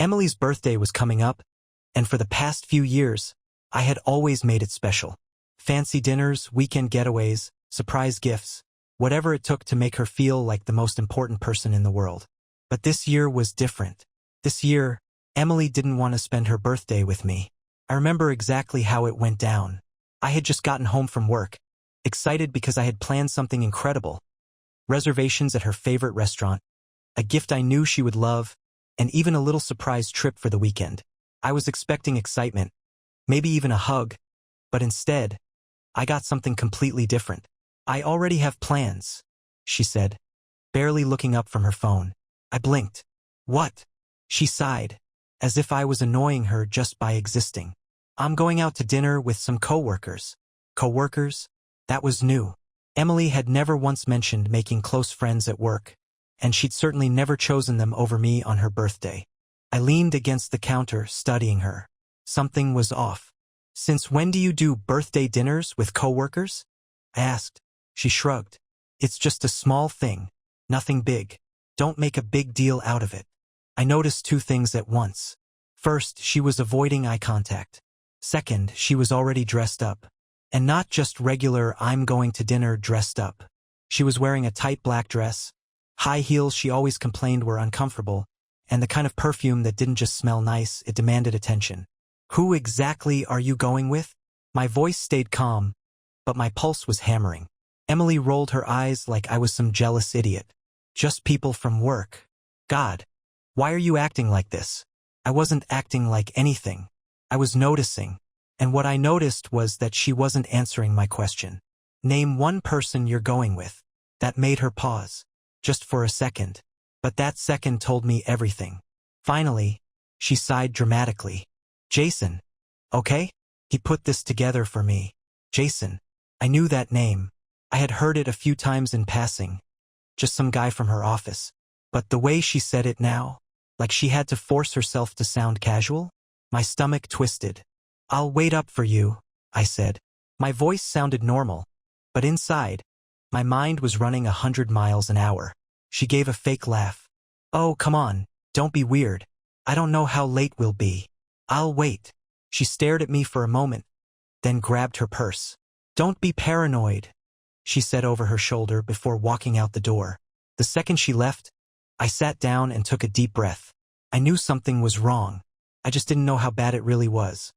Emily's birthday was coming up, and for the past few years, I had always made it special. Fancy dinners, weekend getaways, surprise gifts, whatever it took to make her feel like the most important person in the world. But this year was different. This year, Emily didn't want to spend her birthday with me. I remember exactly how it went down. I had just gotten home from work, excited because I had planned something incredible. Reservations at her favorite restaurant, a gift I knew she would love, and even a little surprise trip for the weekend. I was expecting excitement, maybe even a hug, but instead, I got something completely different. "I already have plans," she said, barely looking up from her phone. I blinked. "What?" She sighed, as if I was annoying her just by existing. "I'm going out to dinner with some coworkers." Coworkers? That was new. Emily had never once mentioned making close friends at work, and she'd certainly never chosen them over me on her birthday. I leaned against the counter, studying her. Something was off. "Since when do you do birthday dinners with coworkers?" I asked. She shrugged. "It's just a small thing. Nothing big. Don't make a big deal out of it." I noticed two things at once. First, she was avoiding eye contact. Second, she was already dressed up. And not just regular "I'm going to dinner" dressed up. She was wearing a tight black dress, high heels she always complained were uncomfortable, and the kind of perfume that didn't just smell nice, it demanded attention. "Who exactly are you going with?" My voice stayed calm, but my pulse was hammering. Emily rolled her eyes like I was some jealous idiot. "Just people from work." God, why are you acting like this? I wasn't acting like anything. I was noticing, and what I noticed was that she wasn't answering my question. "Name one person you're going with." That made her pause, just for a second, but that second told me everything. Finally, she sighed dramatically. "Jason." "Okay?" He put this together for me. Jason. I knew that name. I had heard it a few times in passing. Just some guy from her office. But the way she said it now, like she had to force herself to sound casual, my stomach twisted. "I'll wait up for you," I said. My voice sounded normal, but inside, my mind was running 100 miles an hour. She gave a fake laugh. "Oh, come on, don't be weird. I don't know how late we'll be. I'll wait." She stared at me for a moment, then grabbed her purse. "Don't be paranoid," she said over her shoulder before walking out the door. The second she left, I sat down and took a deep breath. I knew something was wrong. I just didn't know how bad it really was.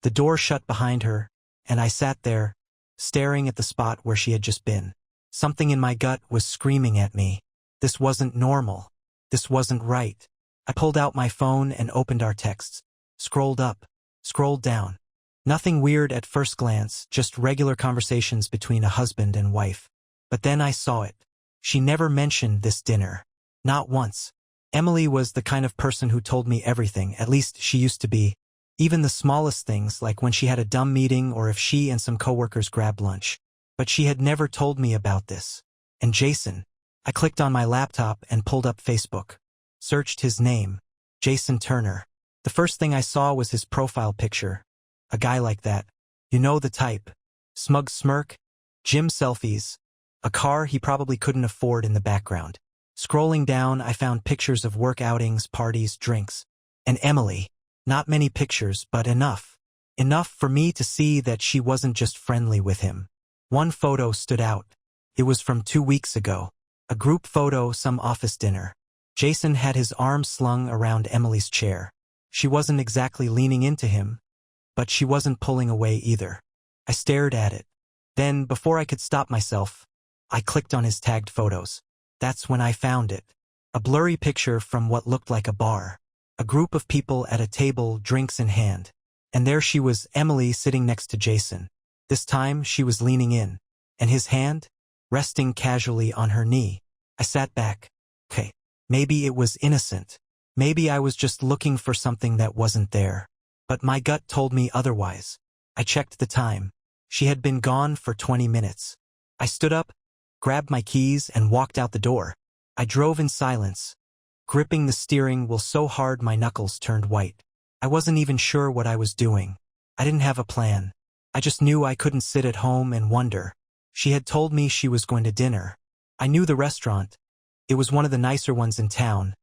The door shut behind her, and I sat there, staring at the spot where she had just been. Something in my gut was screaming at me. This wasn't normal. This wasn't right. I pulled out my phone and opened our texts. Scrolled up. Scrolled down. Nothing weird at first glance, just regular conversations between a husband and wife. But then I saw it. She never mentioned this dinner. Not once. Emily was the kind of person who told me everything, at least she used to be. Even the smallest things, like when she had a dumb meeting or if she and some coworkers grabbed lunch. But she had never told me about this. And Jason. I clicked on my laptop and pulled up Facebook. Searched his name. Jason Turner. The first thing I saw was his profile picture. A guy like that. You know the type. Smug smirk. Gym selfies. A car he probably couldn't afford in the background. Scrolling down, I found pictures of work outings, parties, drinks. And Emily. Not many pictures, but enough. Enough for me to see that she wasn't just friendly with him. One photo stood out. It was from 2 weeks ago. A group photo, some office dinner. Jason had his arms slung around Emily's chair. She wasn't exactly leaning into him, but she wasn't pulling away either. I stared at it. Then, before I could stop myself, I clicked on his tagged photos. That's when I found it. A blurry picture from what looked like a bar. A group of people at a table, drinks in hand. And there she was, Emily, sitting next to Jason. This time, she was leaning in, and his hand, resting casually on her knee. I sat back. Okay, maybe it was innocent. Maybe I was just looking for something that wasn't there. But my gut told me otherwise. I checked the time. She had been gone for 20 minutes. I stood up, grabbed my keys, and walked out the door. I drove in silence, gripping the steering wheel so hard my knuckles turned white. I wasn't even sure what I was doing. I didn't have a plan. I just knew I couldn't sit at home and wonder. She had told me she was going to dinner. I knew the restaurant. It was one of the nicer ones in town.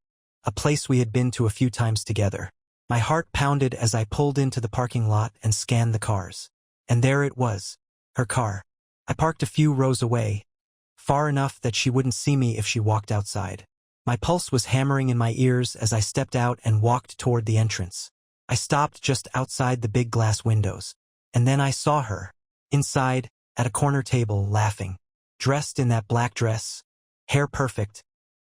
a place we had been to a few times together. My heart pounded as I pulled into the parking lot and scanned the cars. And there it was, her car. I parked a few rows away, far enough that she wouldn't see me if she walked outside. My pulse was hammering in my ears as I stepped out and walked toward the entrance. I stopped just outside the big glass windows, and then I saw her, inside, at a corner table, laughing, dressed in that black dress, hair perfect,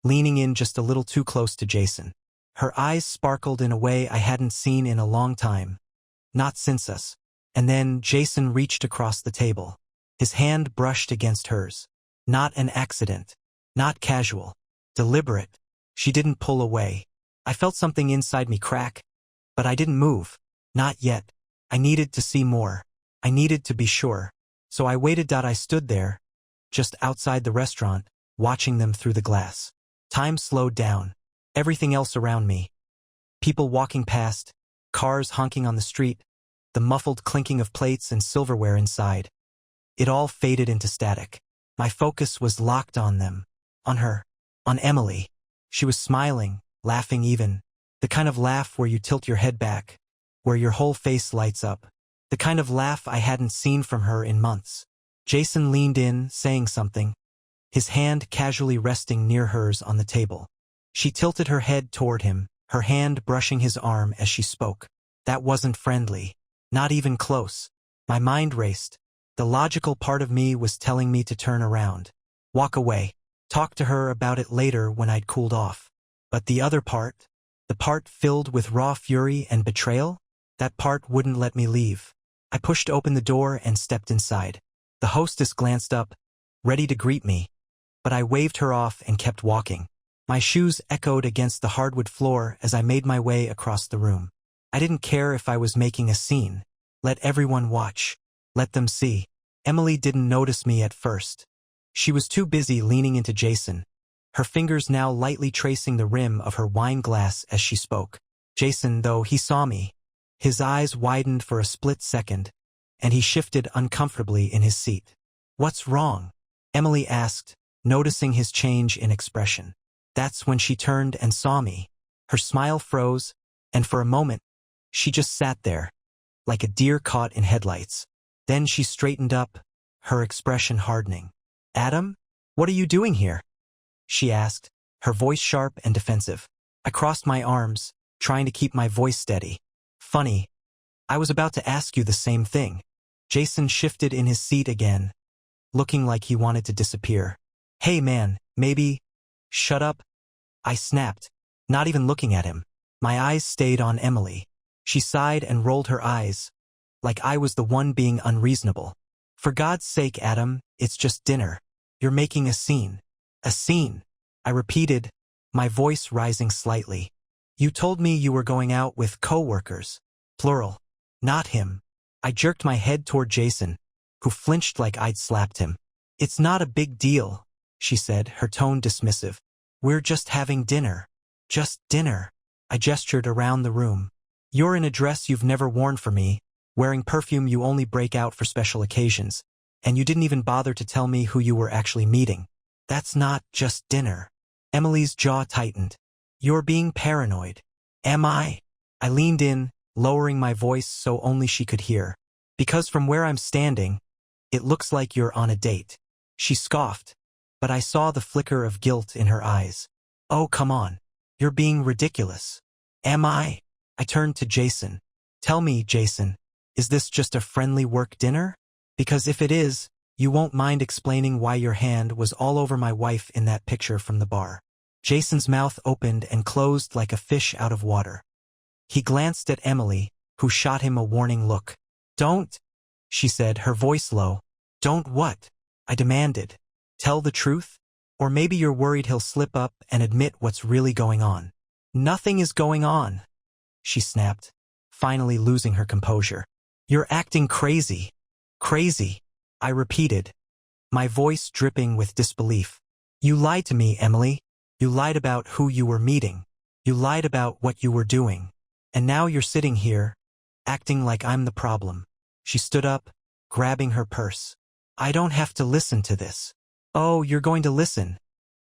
leaning in just a little too close to Jason. Her eyes sparkled in a way I hadn't seen in a long time, not since us. And then Jason reached across the table. His hand brushed against hers. Not an accident, not casual, deliberate. She didn't pull away. I felt something inside me crack, but I didn't move. Not yet. I needed to see more. I needed to be sure. So I waited. I stood there, just outside the restaurant, watching them through the glass. Time slowed down. Everything else around me. People walking past, cars honking on the street, the muffled clinking of plates and silverware inside. It all faded into static. My focus was locked on them. On her. On Emily. She was smiling, laughing even. The kind of laugh where you tilt your head back, where your whole face lights up. The kind of laugh I hadn't seen from her in months. Jason leaned in, saying something, his hand casually resting near hers on the table. She tilted her head toward him, her hand brushing his arm as she spoke. That wasn't friendly. Not even close. My mind raced. The logical part of me was telling me to turn around. Walk away. Talk to her about it later when I'd cooled off. But the other part, the part filled with raw fury and betrayal, that part wouldn't let me leave. I pushed open the door and stepped inside. The hostess glanced up, ready to greet me, but I waved her off and kept walking. My shoes echoed against the hardwood floor as I made my way across the room. I didn't care if I was making a scene. Let everyone watch. Let them see. Emily didn't notice me at first. She was too busy leaning into Jason, her fingers now lightly tracing the rim of her wine glass as she spoke. Jason, though, he saw me. His eyes widened for a split second, and he shifted uncomfortably in his seat. "What's wrong?" Emily asked, noticing his change in expression. That's when she turned and saw me. Her smile froze, and for a moment, she just sat there, like a deer caught in headlights. Then she straightened up, her expression hardening. "Adam, what are you doing here?" she asked, her voice sharp and defensive. I crossed my arms, trying to keep my voice steady. "Funny. I was about to ask you the same thing." Jason shifted in his seat again, looking like he wanted to disappear. "Hey man, maybe..." "Shut up," I snapped, not even looking at him. My eyes stayed on Emily. She sighed and rolled her eyes, like I was the one being unreasonable. "For God's sake, Adam, it's just dinner. You're making a scene." "A scene," I repeated, my voice rising slightly. "You told me you were going out with coworkers. Plural. Not him." I jerked my head toward Jason, who flinched like I'd slapped him. "It's not a big deal," she said, her tone dismissive. "We're just having dinner. Just dinner." I gestured around the room. "You're in a dress you've never worn for me, wearing perfume you only break out for special occasions, and you didn't even bother to tell me who you were actually meeting. That's not just dinner." Emily's jaw tightened. "You're being paranoid." "Am I?" I leaned in, lowering my voice so only she could hear. "Because from where I'm standing, it looks like you're on a date." She scoffed, but I saw the flicker of guilt in her eyes. "Oh, come on. You're being ridiculous." "Am I?" I turned to Jason. "Tell me, Jason, is this just a friendly work dinner? Because if it is, you won't mind explaining why your hand was all over my wife in that picture from the bar." Jason's mouth opened and closed like a fish out of water. He glanced at Emily, who shot him a warning look. "Don't," she said, her voice low. "Don't what?" I demanded. "Tell the truth? Or maybe you're worried he'll slip up and admit what's really going on." "Nothing is going on," she snapped, finally losing her composure. "You're acting crazy." "Crazy," I repeated, my voice dripping with disbelief. "You lied to me, Emily. You lied about who you were meeting. You lied about what you were doing. And now you're sitting here, acting like I'm the problem." She stood up, grabbing her purse. "I don't have to listen to this." "Oh, you're going to listen,"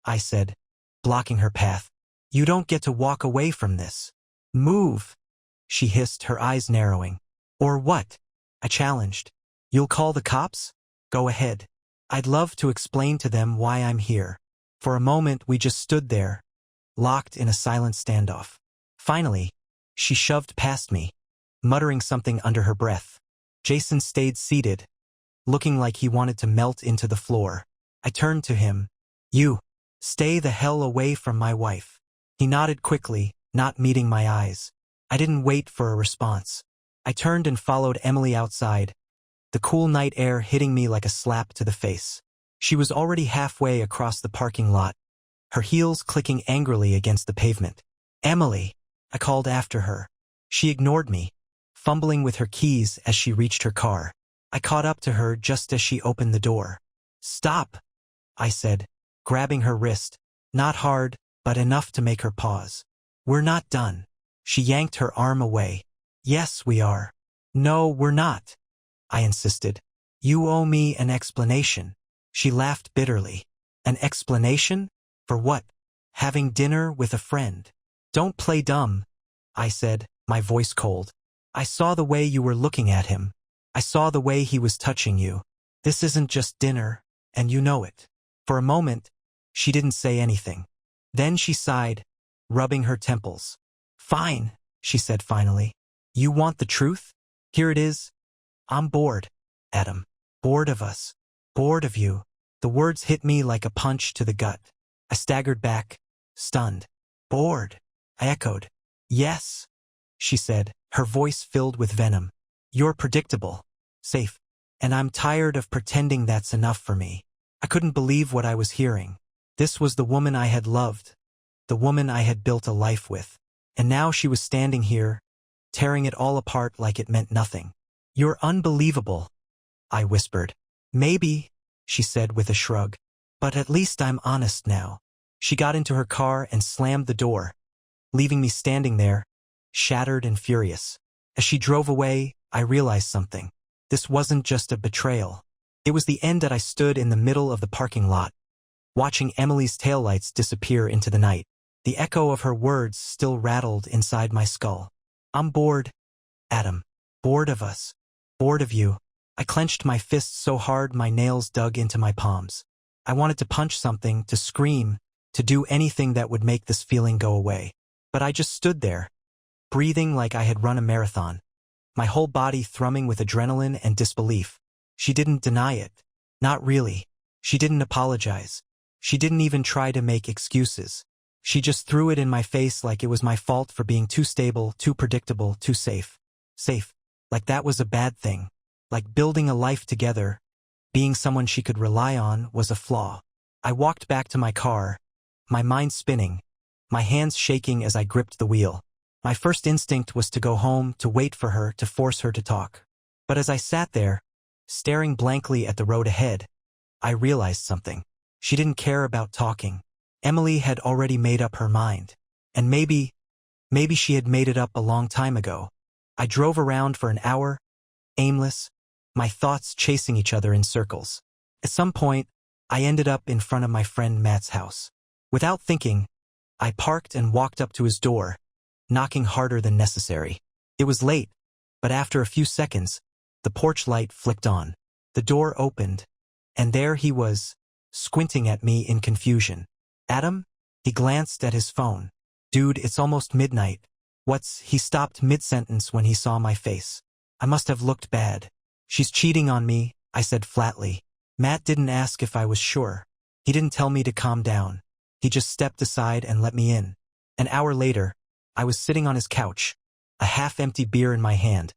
I said, blocking her path. You don't get to walk away from this. Move, she hissed, her eyes narrowing. Or what? I challenged. You'll call the cops? Go ahead. I'd love to explain to them why I'm here. For a moment we just stood there, locked in a silent standoff. Finally, she shoved past me, muttering something under her breath. Jason stayed seated, looking like he wanted to melt into the floor. I turned to him. You, stay the hell away from my wife. He nodded quickly, not meeting my eyes. I didn't wait for a response. I turned and followed Emily outside, the cool night air hitting me like a slap to the face. She was already halfway across the parking lot, her heels clicking angrily against the pavement. Emily, I called after her. She ignored me, fumbling with her keys as she reached her car. I caught up to her just as she opened the door. Stop, I said, grabbing her wrist, not hard, but enough to make her pause. We're not done. She yanked her arm away. Yes, we are. No, we're not, I insisted. You owe me an explanation. She laughed bitterly. An explanation? For what? Having dinner with a friend. Don't play dumb, I said, my voice cold. I saw the way you were looking at him. I saw the way he was touching you. This isn't just dinner, and you know it. For a moment, she didn't say anything. Then she sighed, rubbing her temples. Fine, she said finally. You want the truth? Here it is. I'm bored, Adam. Bored of us. Bored of you. The words hit me like a punch to the gut. I staggered back, stunned. Bored, I echoed. Yes, she said, her voice filled with venom. You're predictable, safe, and I'm tired of pretending that's enough for me. I couldn't believe what I was hearing. This was the woman I had loved, the woman I had built a life with. And now she was standing here, tearing it all apart like it meant nothing. You're unbelievable, I whispered. Maybe, she said with a shrug, but at least I'm honest now. She got into her car and slammed the door, leaving me standing there, shattered and furious. As she drove away, I realized something. This wasn't just a betrayal. It was the end that I stood in the middle of the parking lot, watching Emily's taillights disappear into the night. The echo of her words still rattled inside my skull. I'm bored, Adam. Bored of us. Bored of you. I clenched my fists so hard my nails dug into my palms. I wanted to punch something, to scream, to do anything that would make this feeling go away. But I just stood there, breathing like I had run a marathon, my whole body thrumming with adrenaline and disbelief. She didn't deny it. Not really. She didn't apologize. She didn't even try to make excuses. She just threw it in my face like it was my fault for being too stable, too predictable, too safe. Safe. Like that was a bad thing. Like building a life together, being someone she could rely on, was a flaw. I walked back to my car, my mind spinning, my hands shaking as I gripped the wheel. My first instinct was to go home, to wait for her, to force her to talk. But as I sat there, staring blankly at the road ahead, I realized something. She didn't care about talking. Emily had already made up her mind. And maybe she had made it up a long time ago. I drove around for an hour, aimless, my thoughts chasing each other in circles. At some point, I ended up in front of my friend Matt's house. Without thinking, I parked and walked up to his door, knocking harder than necessary. It was late, but after a few seconds, the porch light flicked on. The door opened, and there he was, squinting at me in confusion. Adam? He glanced at his phone. Dude, it's almost midnight. He stopped mid-sentence when he saw my face. I must have looked bad. She's cheating on me, I said flatly. Matt didn't ask if I was sure. He didn't tell me to calm down. He just stepped aside and let me in. An hour later, I was sitting on his couch, a half-empty beer in my hand,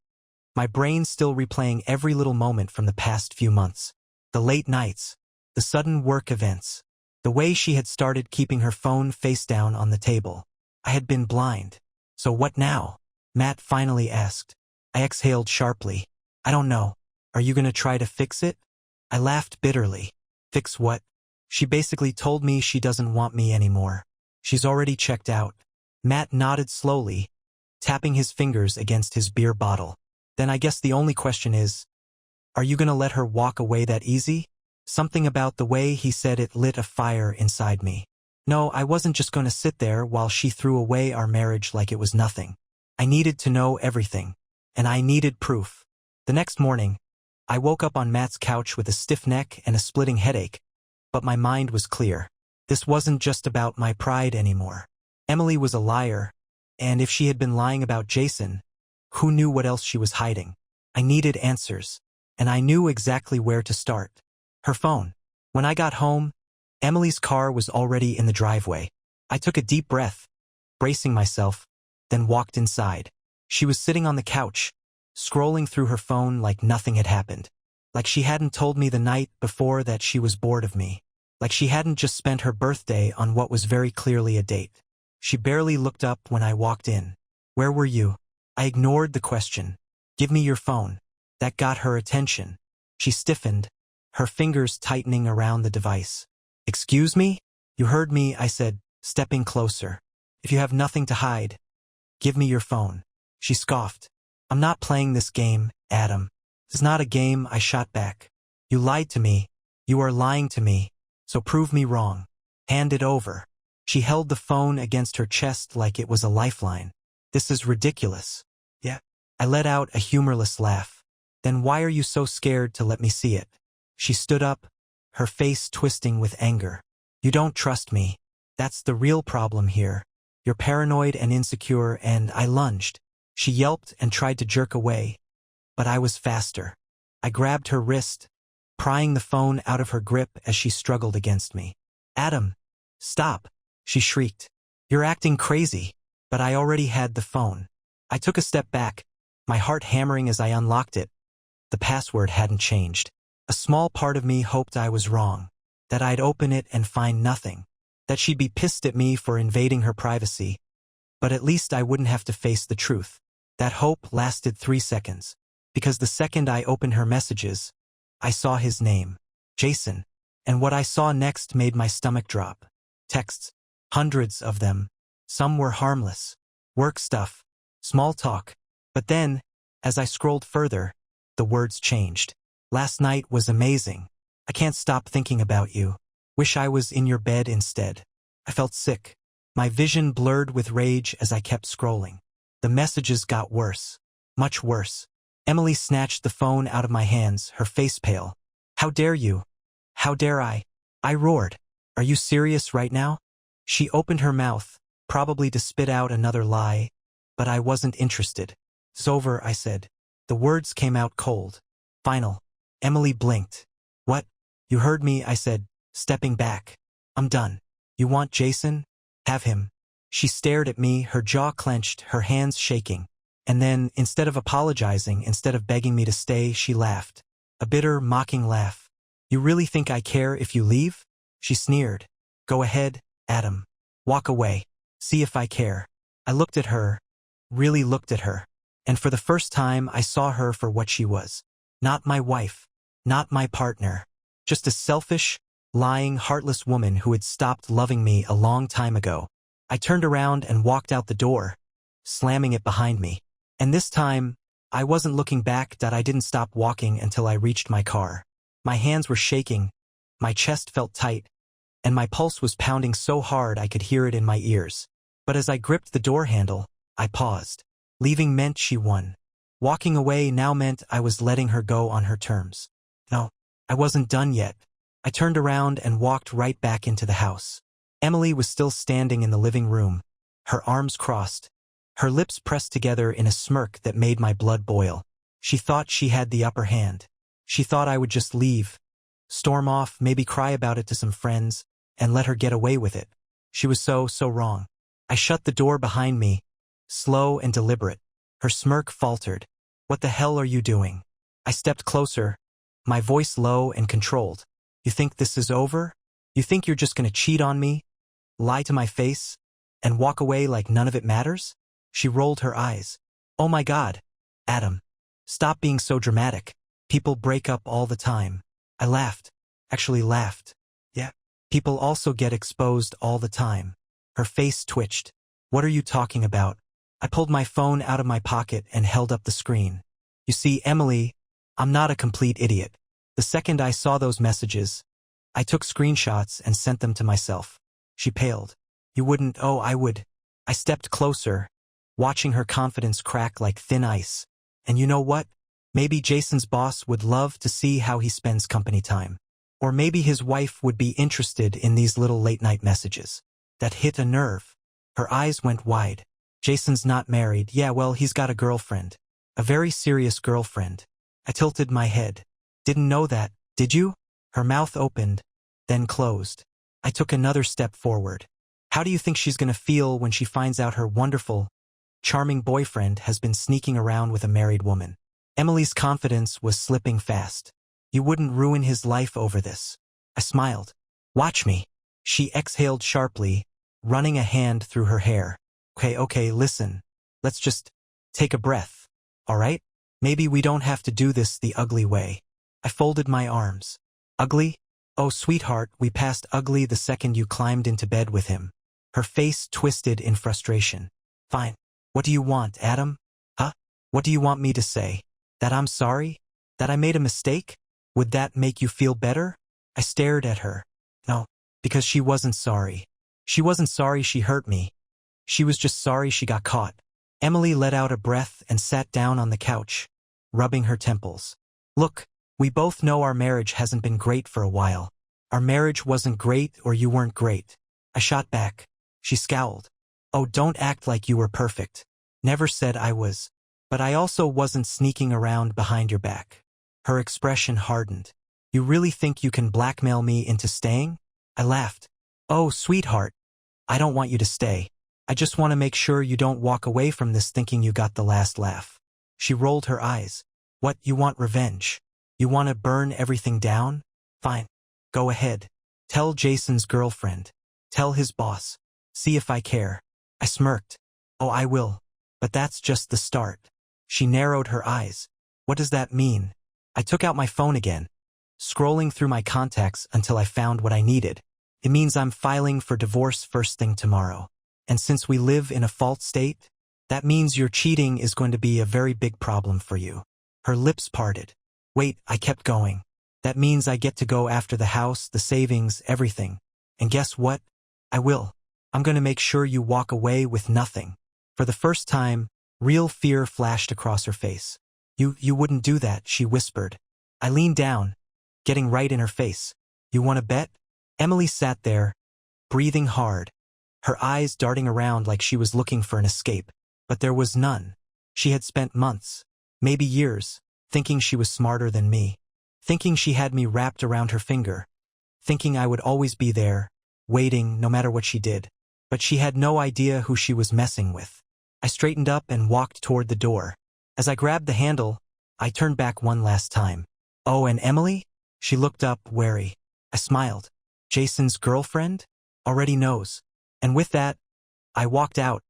my brain still replaying every little moment from the past few months. The late nights, the sudden work events, the way she had started keeping her phone face down on the table. I had been blind. So what now? Matt finally asked. I exhaled sharply. I don't know. Are you gonna try to fix it? I laughed bitterly. Fix what? She basically told me she doesn't want me anymore. She's already checked out. Matt nodded slowly, tapping his fingers against his beer bottle. Then I guess the only question is, are you gonna let her walk away that easy? Something about the way he said it lit a fire inside me. No, I wasn't just going to sit there while she threw away our marriage like it was nothing. I needed to know everything. And I needed proof. The next morning, I woke up on Matt's couch with a stiff neck and a splitting headache. But my mind was clear. This wasn't just about my pride anymore. Emily was a liar. And if she had been lying about Jason, who knew what else she was hiding? I needed answers. And I knew exactly where to start. Her phone. When I got home, Emily's car was already in the driveway. I took a deep breath, bracing myself, then walked inside. She was sitting on the couch, scrolling through her phone like nothing had happened. Like she hadn't told me the night before that she was bored of me. Like she hadn't just spent her birthday on what was very clearly a date. She barely looked up when I walked in. Where were you? I ignored the question. Give me your phone. That got her attention. She stiffened, her fingers tightening around the device. Excuse me? You heard me, I said, stepping closer. If you have nothing to hide, give me your phone. She scoffed. I'm not playing this game, Adam. This is not a game, I shot back. You lied to me. You are lying to me. So prove me wrong. Hand it over. She held the phone against her chest like it was a lifeline. This is ridiculous. Yeah. I let out a humorless laugh. Then why are you so scared to let me see it? She stood up, her face twisting with anger. You don't trust me. That's the real problem here. You're paranoid and insecure, and I lunged. She yelped and tried to jerk away, but I was faster. I grabbed her wrist, prying the phone out of her grip as she struggled against me. Adam, stop, she shrieked. You're acting crazy, but I already had the phone. I took a step back, my heart hammering as I unlocked it. The password hadn't changed. A small part of me hoped I was wrong, that I'd open it and find nothing, that she'd be pissed at me for invading her privacy, but at least I wouldn't have to face the truth. That hope lasted 3 seconds, because the second I opened her messages, I saw his name, Jason, and what I saw next made my stomach drop. Texts, hundreds of them. Some were harmless, work stuff, small talk. But then, as I scrolled further, the words changed. Last night was amazing. I can't stop thinking about you. Wish I was in your bed instead. I felt sick. My vision blurred with rage as I kept scrolling. The messages got worse. Much worse. Emily snatched the phone out of my hands, her face pale. How dare you? How dare I? I roared. Are you serious right now? She opened her mouth, probably to spit out another lie, but I wasn't interested. It's over, I said. The words came out cold. Final. Emily blinked. What? You heard me, I said, stepping back. I'm done. You want Jason? Have him. She stared at me, her jaw clenched, her hands shaking. And then, instead of apologizing, instead of begging me to stay, she laughed. A bitter, mocking laugh. You really think I care if you leave? She sneered. Go ahead, Adam. Walk away. See if I care. I looked at her, really looked at her. And for the first time, I saw her for what she was. Not my wife. Not my partner. Just a selfish, lying, heartless woman who had stopped loving me a long time ago. I turned around and walked out the door, slamming it behind me. And this time, I wasn't looking back. I didn't stop walking until I reached my car. My hands were shaking, my chest felt tight, and my pulse was pounding so hard I could hear it in my ears. But as I gripped the door handle, I paused. Leaving meant she won. Walking away now meant I was letting her go on her terms. No, I wasn't done yet. I turned around and walked right back into the house. Emily was still standing in the living room, her arms crossed, her lips pressed together in a smirk that made my blood boil. She thought she had the upper hand. She thought I would just leave, storm off, maybe cry about it to some friends, and let her get away with it. She was so wrong. I shut the door behind me, slow and deliberate. Her smirk faltered. What the hell are you doing? I stepped closer, my voice low and controlled. You think this is over? You think you're just gonna cheat on me, lie to my face, and walk away like none of it matters? She rolled her eyes. Oh my God, Adam. Stop being so dramatic. People break up all the time. I laughed. Actually laughed. Yeah. People also get exposed all the time. Her face twitched. What are you talking about? I pulled my phone out of my pocket and held up the screen. You see, Emily, I'm not a complete idiot. The second I saw those messages, I took screenshots and sent them to myself. She paled. You wouldn't, oh, I would. I stepped closer, watching her confidence crack like thin ice. And you know what? Maybe Jason's boss would love to see how he spends company time. Or maybe his wife would be interested in these little late-night messages. That hit a nerve. Her eyes went wide. Jason's not married. Yeah, well, he's got a girlfriend. A very serious girlfriend. I tilted my head. Didn't know that, did you? Her mouth opened, then closed. I took another step forward. How do you think she's gonna feel when she finds out her wonderful, charming boyfriend has been sneaking around with a married woman? Emily's confidence was slipping fast. You wouldn't ruin his life over this. I smiled. Watch me. She exhaled sharply, running a hand through her hair. Okay, listen. Let's just take a breath, all right? Maybe we don't have to do this the ugly way. I folded my arms. Ugly? Oh, sweetheart, we passed ugly the second you climbed into bed with him. Her face twisted in frustration. Fine. What do you want, Adam? Huh? What do you want me to say? That I'm sorry? That I made a mistake? Would that make you feel better? I stared at her. No, because she wasn't sorry. She wasn't sorry she hurt me. She was just sorry she got caught. Emily let out a breath and sat down on the couch, rubbing her temples. Look, we both know our marriage hasn't been great for a while. Our marriage wasn't great or you weren't great. I shot back. She scowled. Oh, don't act like you were perfect. Never said I was. But I also wasn't sneaking around behind your back. Her expression hardened. You really think you can blackmail me into staying? I laughed. Oh, sweetheart. I don't want you to stay. I just want to make sure you don't walk away from this thinking you got the last laugh. She rolled her eyes. What, you want revenge? You want to burn everything down? Fine. Go ahead. Tell Jason's girlfriend. Tell his boss. See if I care. I smirked. Oh, I will. But that's just the start. She narrowed her eyes. What does that mean? I took out my phone again, scrolling through my contacts until I found what I needed. It means I'm filing for divorce first thing tomorrow. And since we live in a fault state, that means your cheating is going to be a very big problem for you. Her lips parted. Wait, I kept going. That means I get to go after the house, the savings, everything. And guess what? I will. I'm going to make sure you walk away with nothing. For the first time, real fear flashed across her face. You wouldn't do that, she whispered. I leaned down, getting right in her face. You want to bet? Emily sat there, breathing hard, her eyes darting around like she was looking for an escape. But there was none. She had spent months, maybe years, thinking she was smarter than me, thinking she had me wrapped around her finger, thinking I would always be there, waiting no matter what she did. But she had no idea who she was messing with. I straightened up and walked toward the door. As I grabbed the handle, I turned back one last time. Oh, and Emily? She looked up, wary. I smiled. Jason's girlfriend? Already knows. And with that, I walked out,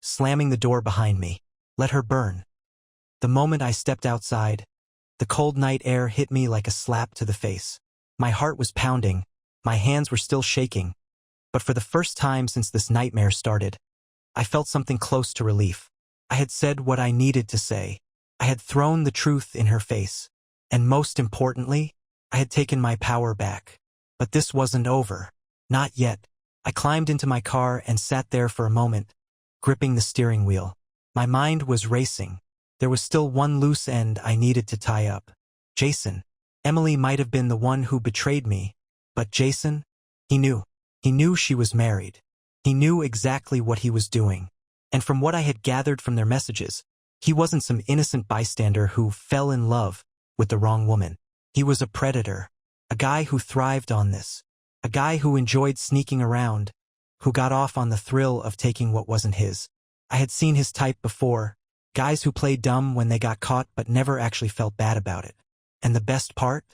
slamming the door behind me. Let her burn. The moment I stepped outside, the cold night air hit me like a slap to the face. My heart was pounding, my hands were still shaking. But for the first time since this nightmare started, I felt something close to relief. I had said what I needed to say. I had thrown the truth in her face. And most importantly, I had taken my power back. But this wasn't over. Not yet. I climbed into my car and sat there for a moment, gripping the steering wheel. My mind was racing. There was still one loose end I needed to tie up. Jason. Emily might have been the one who betrayed me, but Jason, he knew. He knew she was married. He knew exactly what he was doing. And from what I had gathered from their messages, he wasn't some innocent bystander who fell in love with the wrong woman. He was a predator, a guy who thrived on this, a guy who enjoyed sneaking around, who got off on the thrill of taking what wasn't his. I had seen his type before, guys who played dumb when they got caught but never actually felt bad about it. And the best part?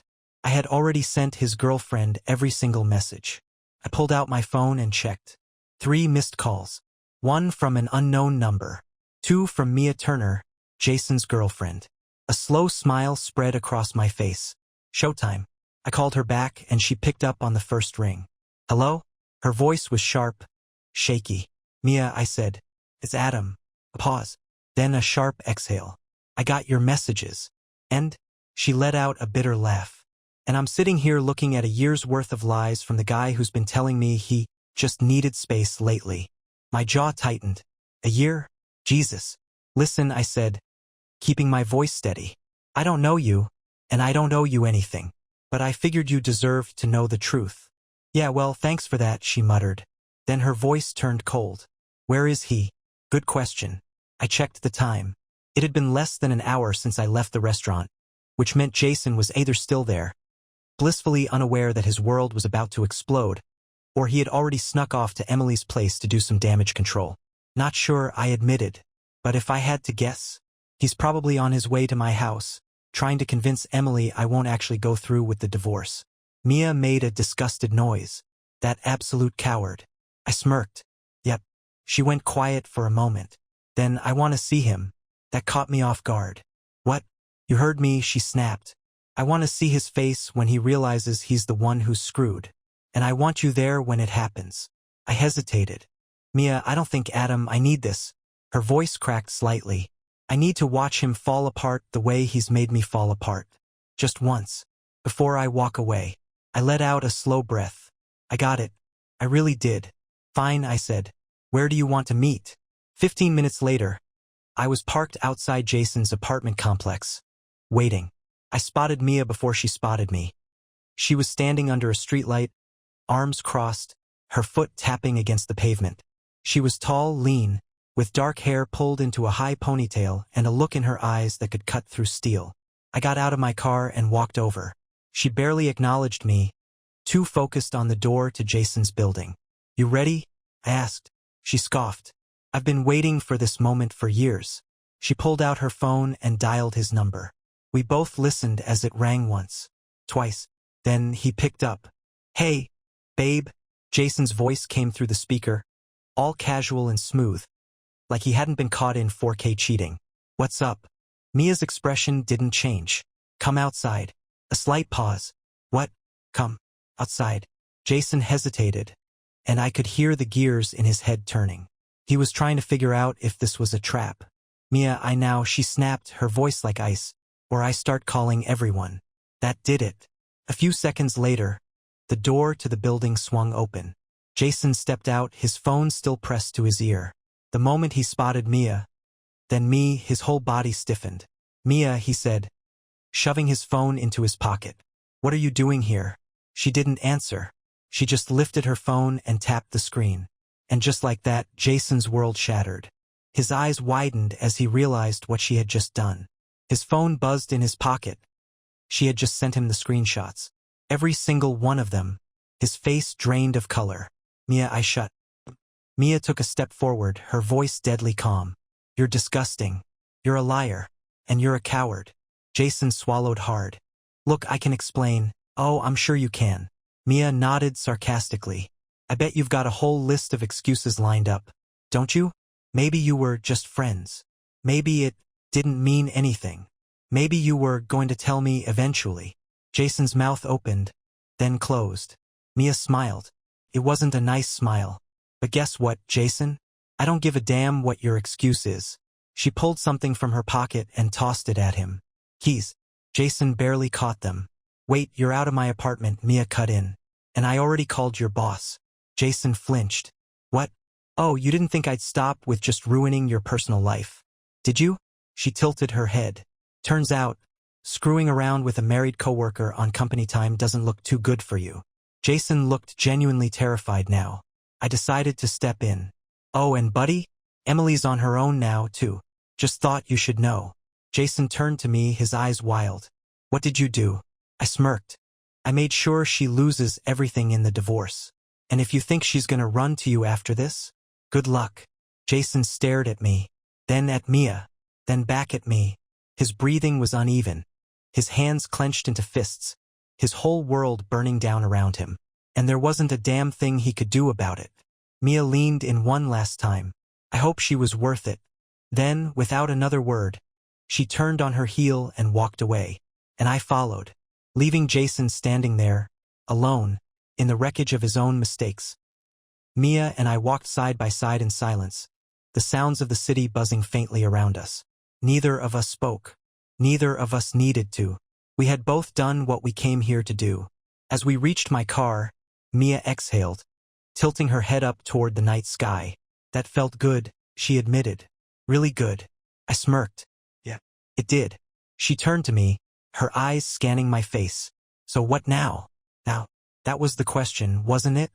I had already sent his girlfriend every single message. I pulled out my phone and checked. 3 missed calls. 1 from an unknown number. 2 from Mia Turner, Jason's girlfriend. A slow smile spread across my face. Showtime. I called her back and she picked up on the first ring. Hello? Her voice was sharp, shaky. Mia, I said. It's Adam. A pause. Then a sharp exhale. I got your messages. And? She let out a bitter laugh. And I'm sitting here looking at a year's worth of lies from the guy who's been telling me he just needed space lately. My jaw tightened. A year? Jesus. Listen, I said, keeping my voice steady. I don't know you, and I don't owe you anything. But I figured you deserved to know the truth. Yeah, well, thanks for that, she muttered. Then her voice turned cold. Where is he? Good question. I checked the time. It had been less than an hour since I left the restaurant, which meant Jason was either still there, blissfully unaware that his world was about to explode, or he had already snuck off to Emily's place to do some damage control. Not sure, I admitted. But if I had to guess, he's probably on his way to my house, trying to convince Emily I won't actually go through with the divorce. Mia made a disgusted noise. That absolute coward. I smirked. Yep. She went quiet for a moment. Then, I want to see him. That caught me off guard. What? You heard me, she snapped. I want to see his face when he realizes he's the one who's screwed. And I want you there when it happens. I hesitated. Mia, I don't think I need this. Her voice cracked slightly. I need to watch him fall apart the way he's made me fall apart. Just once. Before I walk away. I let out a slow breath. I got it. I really did. Fine, I said. Where do you want to meet? 15 minutes later, I was parked outside Jason's apartment complex, waiting. I spotted Mia before she spotted me. She was standing under a streetlight, arms crossed, her foot tapping against the pavement. She was tall, lean, with dark hair pulled into a high ponytail and a look in her eyes that could cut through steel. I got out of my car and walked over. She barely acknowledged me, too focused on the door to Jason's building. You ready? I asked. She scoffed. I've been waiting for this moment for years. She pulled out her phone and dialed his number. We both listened as it rang once, twice. Then he picked up. Hey, babe. Jason's voice came through the speaker, all casual and smooth, like he hadn't been caught in 4K cheating. What's up? Mia's expression didn't change. Come outside. A slight pause. What? Come outside. Jason hesitated, and I could hear the gears in his head turning. He was trying to figure out if this was a trap. Mia, she snapped, her voice like ice. Or I start calling everyone. That did it. A few seconds later, the door to the building swung open. Jason stepped out, his phone still pressed to his ear. The moment he spotted Mia, then me, his whole body stiffened. Mia, he said, shoving his phone into his pocket. What are you doing here? She didn't answer. She just lifted her phone and tapped the screen. And just like that, Jason's world shattered. His eyes widened as he realized what she had just done. His phone buzzed in his pocket. She had just sent him the screenshots. Every single one of them. His face drained of color. Mia, I shut. Mia took a step forward, her voice deadly calm. You're disgusting. You're a liar. And you're a coward. Jason swallowed hard. Look, I can explain. Oh, I'm sure you can. Mia nodded sarcastically. I bet you've got a whole list of excuses lined up. Don't you? Maybe you were just friends. Maybe it didn't mean anything. Maybe you were going to tell me eventually. Jason's mouth opened, then closed. Mia smiled. It wasn't a nice smile. But guess what, Jason? I don't give a damn what your excuse is. She pulled something from her pocket and tossed it at him. Keys. Jason barely caught them. Wait, you're out of my apartment, Mia cut in. And I already called your boss. Jason flinched. What? Oh, you didn't think I'd stop with just ruining your personal life. Did you? She tilted her head. Turns out, screwing around with a married coworker on company time doesn't look too good for you. Jason looked genuinely terrified now. I decided to step in. Oh, and buddy? Emily's on her own now, too. Just thought you should know. Jason turned to me, his eyes wild. What did you do? I smirked. I made sure she loses everything in the divorce. And if you think she's gonna run to you after this, good luck. Jason stared at me, then at Mia, then back at me. His breathing was uneven. His hands clenched into fists, his whole world burning down around him. And there wasn't a damn thing he could do about it. Mia leaned in one last time. I hope she was worth it. Then, without another word, she turned on her heel and walked away. And I followed, leaving Jason standing there, alone, in the wreckage of his own mistakes. Mia and I walked side by side in silence, the sounds of the city buzzing faintly around us. Neither of us spoke. Neither of us needed to. We had both done what we came here to do. As we reached my car, Mia exhaled. tilting her head up toward the night sky. That felt good, she admitted. Really good. I smirked. Yeah, it did. She turned to me, her eyes scanning my face. So what now? Now, that was the question, wasn't it?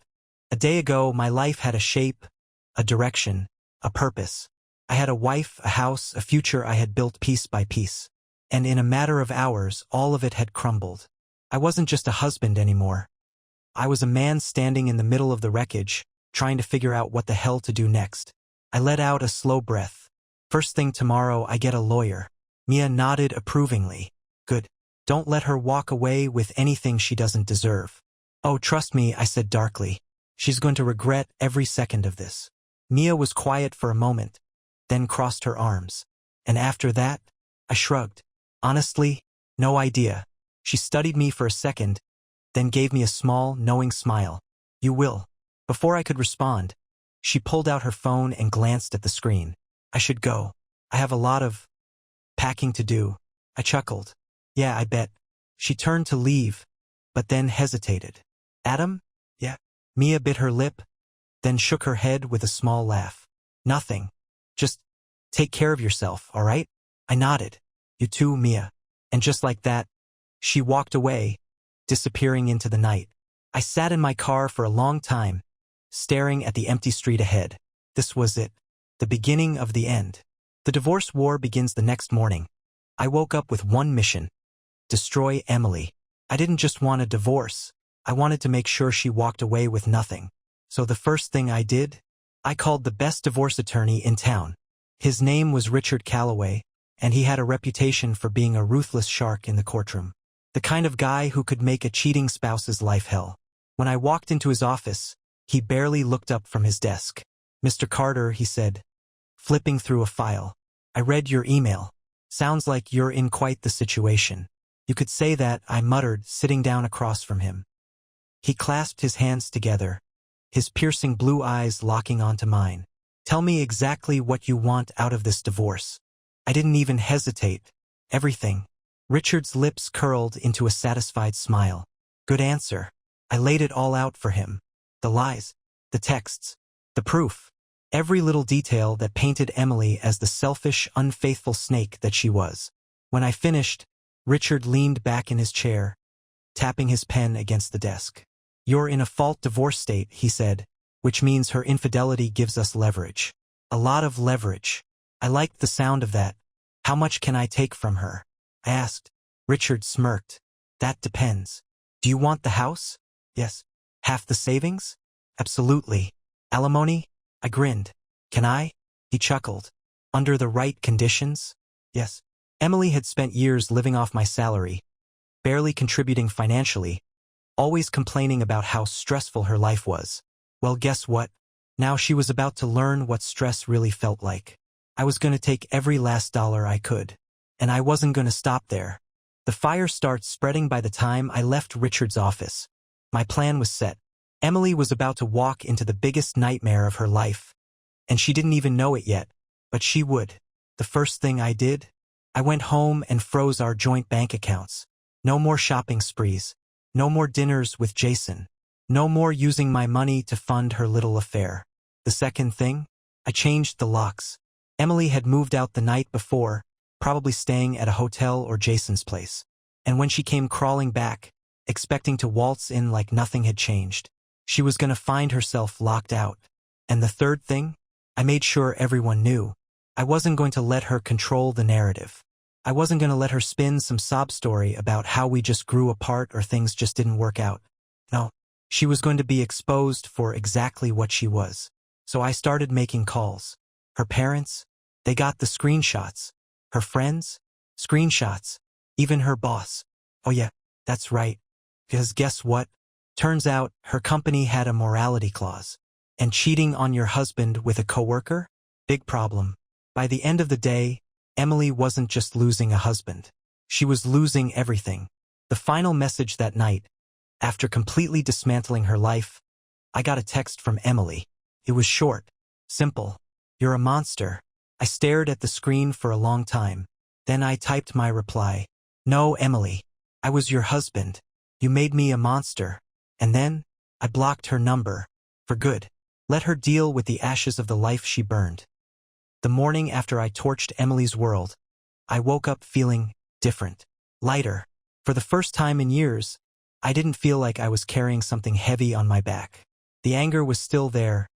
A day ago, my life had a shape, a direction, a purpose. I had a wife, a house, a future I had built piece by piece. And in a matter of hours, all of it had crumbled. I wasn't just a husband anymore. I was a man standing in the middle of the wreckage, trying to figure out what the hell to do next. I let out a slow breath. First thing tomorrow, I get a lawyer. Mia nodded approvingly. Good. Don't let her walk away with anything she doesn't deserve. Oh, trust me, I said darkly. She's going to regret every second of this. Mia was quiet for a moment, then crossed her arms. And after that, I shrugged. Honestly, no idea. She studied me for a second, then gave me a small, knowing smile. You will. Before I could respond, she pulled out her phone and glanced at the screen. I should go. I have a lot of packing to do. I chuckled. Yeah, I bet. She turned to leave, but then hesitated. Adam? Yeah. Mia bit her lip, then shook her head with a small laugh. Nothing. Just take care of yourself, all right? I nodded. You too, Mia. And just like that, she walked away, disappearing into the night. I sat in my car for a long time, staring at the empty street ahead. This was it. The beginning of the end. The divorce war begins the next morning. I woke up with one mission. Destroy Emily. I didn't just want a divorce. I wanted to make sure she walked away with nothing. So the first thing I did, I called the best divorce attorney in town. His name was Richard Calloway, and he had a reputation for being a ruthless shark in the courtroom. The kind of guy who could make a cheating spouse's life hell. When I walked into his office, he barely looked up from his desk. Mr. Carter, he said, flipping through a file. I read your email. Sounds like you're in quite the situation. You could say that, I muttered, sitting down across from him. He clasped his hands together, his piercing blue eyes locking onto mine. Tell me exactly what you want out of this divorce. I didn't even hesitate. Everything. Richard's lips curled into a satisfied smile. Good answer. I laid it all out for him. The lies, the texts, the proof. Every little detail that painted Emily as the selfish, unfaithful snake that she was. When I finished, Richard leaned back in his chair, tapping his pen against the desk. You're in a fault divorce state, he said, which means her infidelity gives us leverage. A lot of leverage. I liked the sound of that. How much can I take from her? I asked. Richard smirked. That depends. Do you want the house? Yes. Half the savings? Absolutely. Alimony? I grinned. Can I? He chuckled. Under the right conditions? Yes. Emily had spent years living off my salary, barely contributing financially, always complaining about how stressful her life was. Well, guess what? Now she was about to learn what stress really felt like. I was going to take every last dollar I could. And I wasn't going to stop there. The fire started spreading by the time I left Richard's office. My plan was set. Emily was about to walk into the biggest nightmare of her life. And she didn't even know it yet, but she would. The first thing I did, I went home and froze our joint bank accounts. No more shopping sprees. No more dinners with Jason. No more using my money to fund her little affair. The second thing, I changed the locks. Emily had moved out the night before, probably staying at a hotel or Jason's place. And when she came crawling back, expecting to waltz in like nothing had changed, she was going to find herself locked out. And the third thing, I made sure everyone knew. I wasn't going to let her control the narrative. I wasn't going to let her spin some sob story about how we just grew apart or things just didn't work out. No, she was going to be exposed for exactly what she was. So I started making calls. Her parents, they got the screenshots. Her friends, screenshots. Even her boss. Oh yeah, that's right. Because guess what? Turns out her company had a morality clause. And cheating on your husband with a coworker? Big problem. By the end of the day, Emily wasn't just losing a husband. She was losing everything. The final message that night, after completely dismantling her life, I got a text from Emily. It was short, simple. You're a monster. I stared at the screen for a long time. Then I typed my reply. No, Emily. I was your husband. You made me a monster. And then, I blocked her number. For good. Let her deal with the ashes of the life she burned. The morning after I torched Emily's world, I woke up feeling different, lighter. For the first time in years, I didn't feel like I was carrying something heavy on my back. The anger was still there,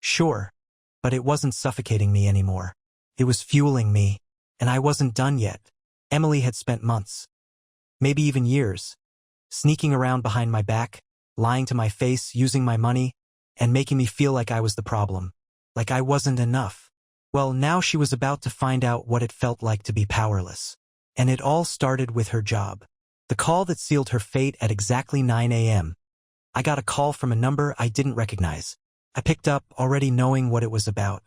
sure, but it wasn't suffocating me anymore. It was fueling me, and I wasn't done yet. Emily had spent months, maybe even years, sneaking around behind my back, lying to my face, using my money, and making me feel like I was the problem, like I wasn't enough. Well, now she was about to find out what it felt like to be powerless. And it all started with her job. The call that sealed her fate at exactly 9 a.m. I got a call from a number I didn't recognize. I picked up, already knowing what it was about.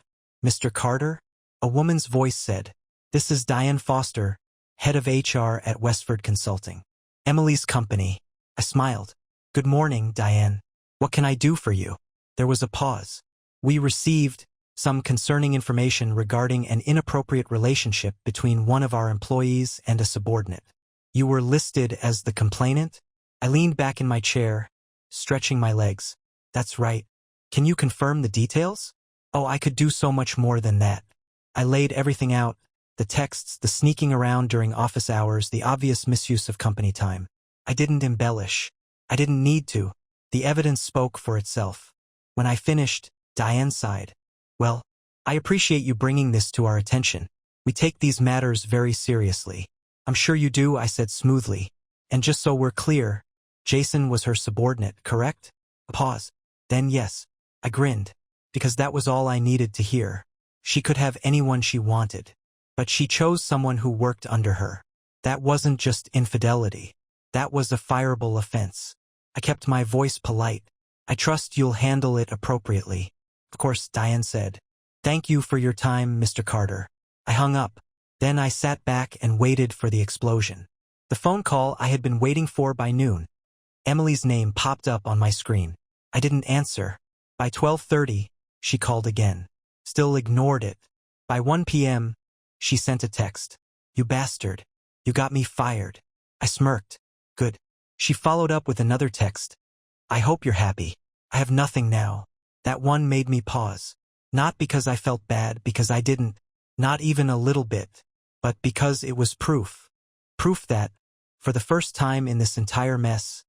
"Mr. Carter?" A woman's voice said. "This is Diane Foster, head of HR at Westford Consulting, Emily's company." I smiled. "Good morning, Diane. What can I do for you?" There was a pause. "We received some concerning information regarding an inappropriate relationship between one of our employees and a subordinate. You were listed as the complainant?" I leaned back in my chair, stretching my legs. "That's right. Can you confirm the details?" "Oh, I could do so much more than that." I laid everything out, the texts, the sneaking around during office hours, the obvious misuse of company time. I didn't embellish. I didn't need to. The evidence spoke for itself. When I finished, Diane sighed. "Well, I appreciate you bringing this to our attention. We take these matters very seriously." "I'm sure you do," I said smoothly. "And just so we're clear, Jason was her subordinate, correct?" A pause. "Then yes." I grinned, because that was all I needed to hear. She could have anyone she wanted, but she chose someone who worked under her. That wasn't just infidelity. That was a fireable offense. I kept my voice polite. "I trust you'll handle it appropriately." "Of course," Diane said. "Thank you for your time, Mr. Carter." I hung up. Then I sat back and waited for the explosion. The phone call I had been waiting for by noon. Emily's name popped up on my screen. I didn't answer. By 12:30, she called again. Still ignored it. By 1 p.m., she sent a text. "You bastard. You got me fired." I smirked. "Good." She followed up with another text. "I hope you're happy. I have nothing now." That one made me pause. Not because I felt bad, because I didn't. Not even a little bit. But because it was proof. Proof that, for the first time in this entire mess,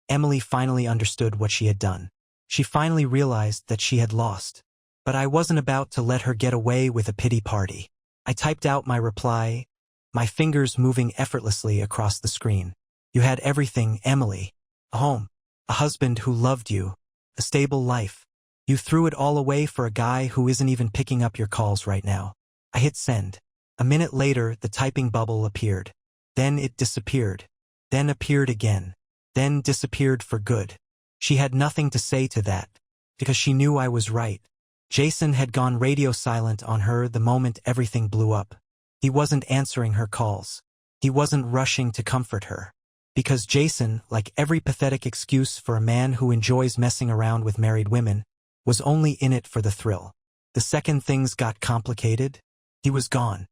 Emily finally understood what she had done. She finally realized that she had lost. But I wasn't about to let her get away with a pity party. I typed out my reply, my fingers moving effortlessly across the screen. "You had everything, Emily. A home, a husband who loved you, a stable life. You threw it all away for a guy who isn't even picking up your calls right now." I hit send. A minute later, the typing bubble appeared. Then it disappeared. Then appeared again. Then disappeared for good. She had nothing to say to that, because she knew I was right. Jason had gone radio silent on her the moment everything blew up. He wasn't answering her calls. He wasn't rushing to comfort her. Because Jason, like every pathetic excuse for a man who enjoys messing around with married women, was only in it for the thrill. The second things got complicated, he was gone.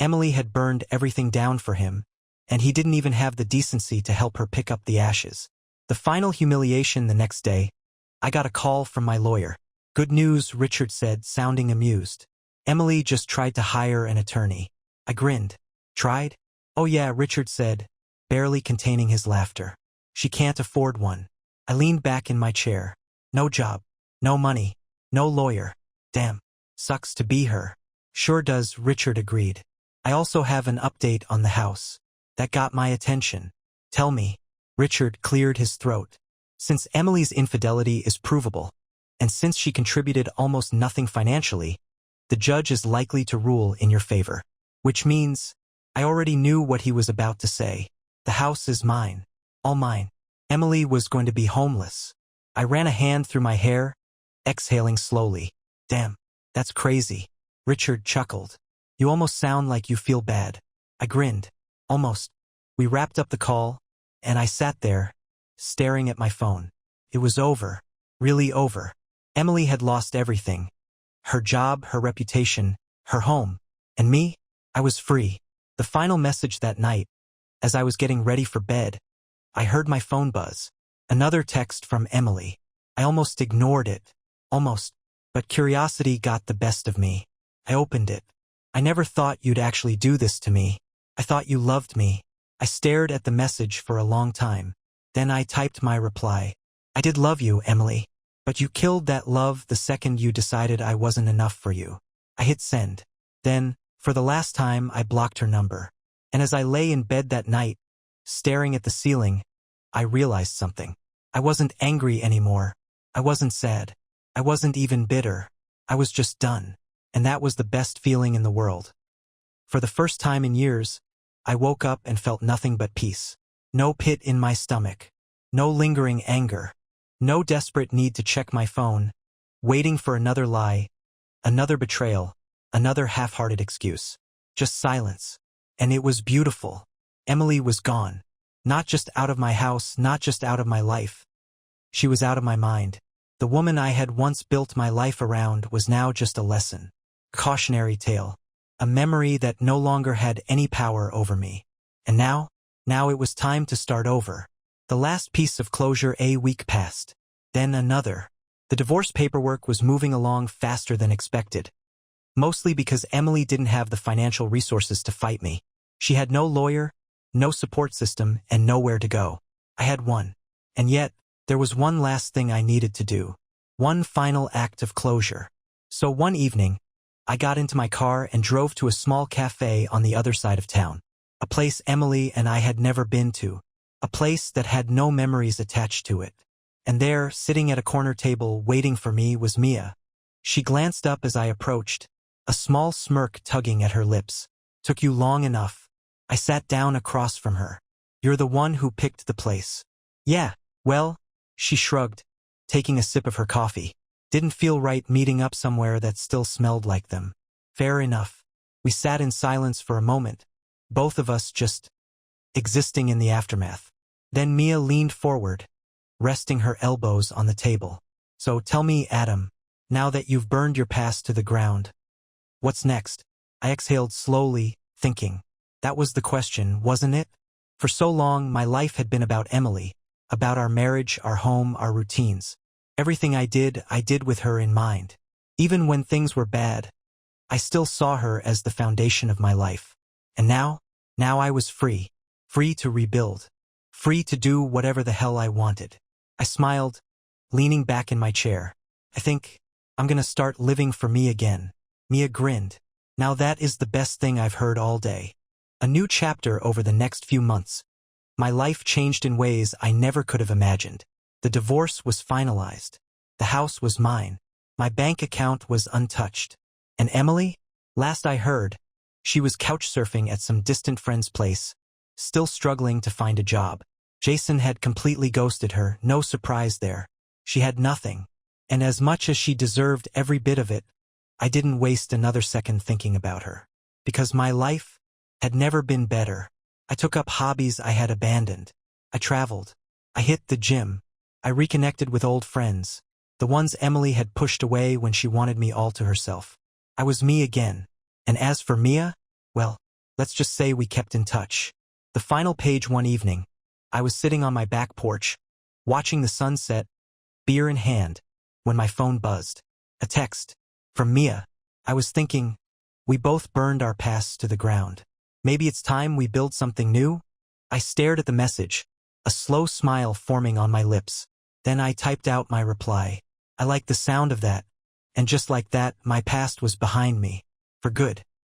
Emily had burned everything down for him, and he didn't even have the decency to help her pick up the ashes. The final humiliation the next day, I got a call from my lawyer. "Good news," Richard said, sounding amused. "Emily just tried to hire an attorney." I grinned. "Tried?" "Oh yeah," Richard said, barely containing his laughter. "She can't afford one." I leaned back in my chair. "No job. No money. No lawyer. Damn. Sucks to be her." "Sure does," Richard agreed. "I also have an update on the house." That got my attention. "Tell me." Richard cleared his throat. "Since Emily's infidelity is provable, and since she contributed almost nothing financially, the judge is likely to rule in your favor." Which means, I already knew what he was about to say. The house is mine. All mine. Emily was going to be homeless. I ran a hand through my hair, exhaling slowly. "Damn, that's crazy." Richard chuckled. "You almost sound like you feel bad." I grinned. "Almost." We wrapped up the call, and I sat there, staring at my phone. It was over. Really over. Emily had lost everything. Her job, her reputation, her home. And me? I was free. The final message that night, as I was getting ready for bed, I heard my phone buzz. Another text from Emily. I almost ignored it, Almost. But curiosity got the best of me. I opened it. I never thought you'd actually do this to me. I thought you loved me. I stared at the message for a long time. Then I typed my reply. I did love you, Emily. But you killed that love the second you decided I wasn't enough for you. I hit send. Then, for the last time, I blocked her number. And as I lay in bed that night, staring at the ceiling, I realized something. I wasn't angry anymore. I wasn't sad. I wasn't even bitter. I was just done. And that was the best feeling in the world. For the first time in years, I woke up and felt nothing but peace. No pit in my stomach. No lingering anger. No desperate need to check my phone, waiting for another lie, another betrayal, another half-hearted excuse. Just silence. And it was beautiful. Emily was gone. Not just out of my house, not just out of my life. She was out of my mind. The woman I had once built my life around was now just a lesson. Cautionary tale. A memory that no longer had any power over me. And now it was time to start over. The last piece of closure. A week passed. Then another. The divorce paperwork was moving along faster than expected. Mostly because Emily didn't have the financial resources to fight me. She had no lawyer, no support system, and nowhere to go. I had one. And yet, there was one last thing I needed to do. One final act of closure. So one evening, I got into my car and drove to a small cafe on the other side of town. A place Emily and I had never been to. A place that had no memories attached to it. And there, sitting at a corner table waiting for me, was Mia. She glanced up as I approached, a small smirk tugging at her lips. Took you long enough. I sat down across from her. You're the one who picked the place. Yeah, well, she shrugged, taking a sip of her coffee. Didn't feel right meeting up somewhere that still smelled like them. Fair enough. We sat in silence for a moment, both of us just existing in the aftermath. Then Mia leaned forward, resting her elbows on the table. So tell me, Adam, now that you've burned your past to the ground, what's next? I exhaled slowly, thinking. That was the question, wasn't it? For so long, my life had been about Emily, about our marriage, our home, our routines. Everything I did with her in mind. Even when things were bad, I still saw her as the foundation of my life. And now I was free. Free to rebuild. Free to do whatever the hell I wanted. I smiled, leaning back in my chair. I think I'm gonna start living for me again. Mia grinned. Now that is the best thing I've heard all day. A new chapter over the next few months. My life changed in ways I never could have imagined. The divorce was finalized. The house was mine. My bank account was untouched. And Emily? Last I heard, she was couch surfing at some distant friend's place, still struggling to find a job. Jason had completely ghosted her, no surprise there. She had nothing. And as much as she deserved every bit of it, I didn't waste another second thinking about her. Because my life had never been better. I took up hobbies I had abandoned. I traveled. I hit the gym. I reconnected with old friends, the ones Emily had pushed away when she wanted me all to herself. I was me again. And as for Mia, well, let's just say we kept in touch. The final page. One evening, I was sitting on my back porch, watching the sunset, beer in hand, when my phone buzzed. A text. From Mia. I was thinking, we both burned our pasts to the ground. Maybe it's time we build something new? I stared at the message, a slow smile forming on my lips. Then I typed out my reply. I liked the sound of that. And just like that, my past was behind me. For good.